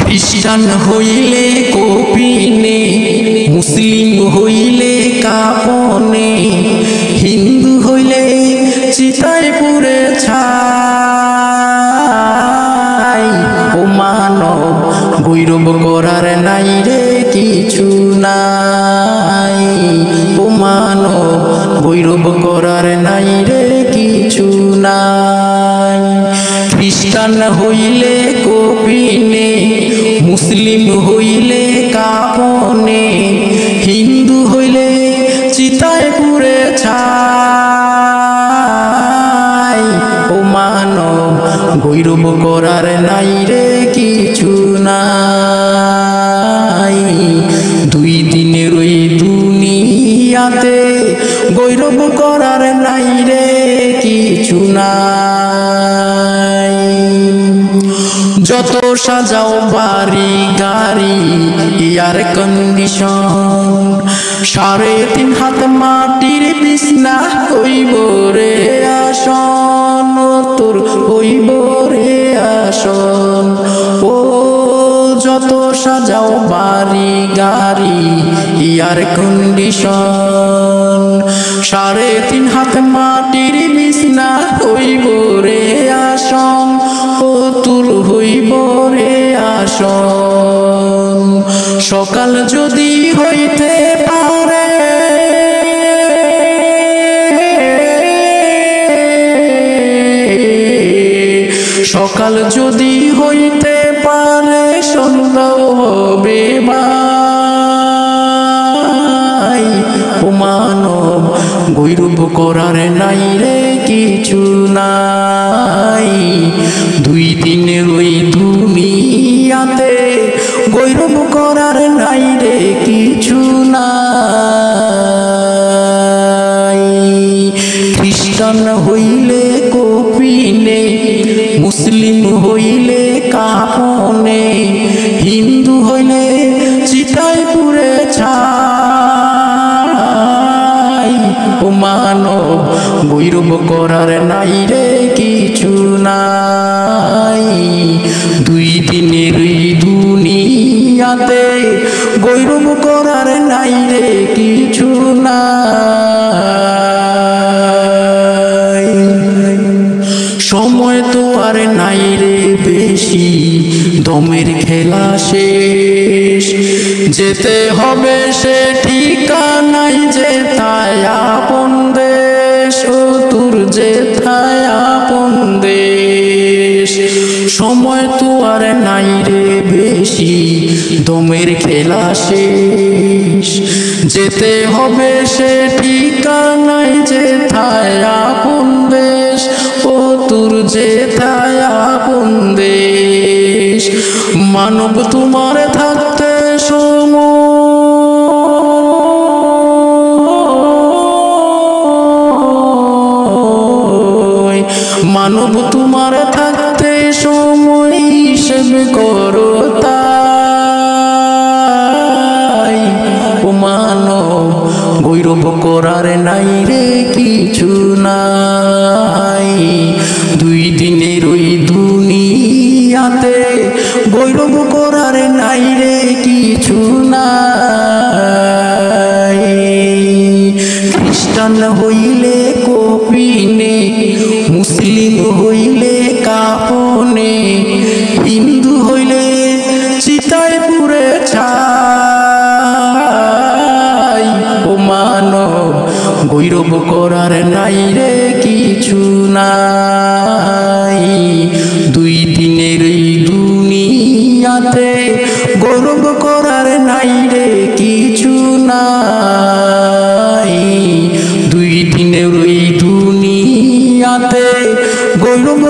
খ্রিস্টান হইলে কপিনে, মুসলিম হইলে কাপনে, হিন্দু হইলে চিতায় পুড়ে ছাই। ও মানব গৌরব করার নাই রে কিছু নাই। ও মানব গৌরব করার নাই রে কিছু নাই। খ্রিস্টান হইলে কপিনে, মুসলিম হইলে কাপনে, হিন্দু হইলে চিতায় পুড়ে ছাই। ও মানব গৌরব করার নাই রে কিছু নাই। দুই দিনের ওই দুনিয়াতে গৌরব করার নাই রে কিছু নাই। যত সাজাও বাড়ি গাড়ি এয়ার কন্ডিশন, 3.5 হাত মাটির বিছনা হইব রে আসন, তোর হইব রে আসন। ও যত সাজাও বাড়ি গাড়ি এয়ার কন্ডিশন, 3.5 হাত মাটির বিছনা হইব রে আসন, ও তোর হইব রে আসন। সকাল যদি হইতে পারে, সকাল যদি হইতে পারে, সন্ধ্যাও হবে ভাই। ও মানব গৌরব করার নাই রে কিছু নাই। দুই দিনের ওই দুনিয়াতে গৌরব করার নাই রে কিছু নাই। খ্রিস্টান হইলে কপিনে, মুসলিম হইলে কাপনে, হিন্দু হইলে চিতায় পুড়ে ছাই। ও মানব গৌরব করার নাই রে কিছু নাই। দুই দিনের দুনিয়াতে গৌরব করার নাই রে কিছু নাই। সময় তো আর নাই রে বেশি, দমের খেলা শেষ, যেতে হবে সে ঠিকানাই যেথায় আপন দেশ, ও তোর যেথায় আপন দেশ। সময় তো আর নাই রে বেশি, দমের খেলা শেষ, যেতে হবে সে ঠিকানাই যেথায় আপন দেশ, ও তোর যেথায় আপন দেশ। মানব তোমার থাকতে সময়, মানব তোমার থাকতে সময় হিসেব করো তাই। ও মানব গৌরব করার নাই রে কিছু নাই। দুই দিনের ওই দুনিয়াতে গৌরব করার নাই রে কিছু নাই। খ্রিস্টান হইলে কপিনে, মুসলিম হইলে কাপনে, হিন্দু হইলে চিতায় পুড়ে ছাই। ও মানব গৌরব করার নাই রে কিছু নাই। দুই দিনের দুনিয়াতে গৌরব করার নাই রে কিছু নাই। দুই দিনের দুনিয়াতে গৌরব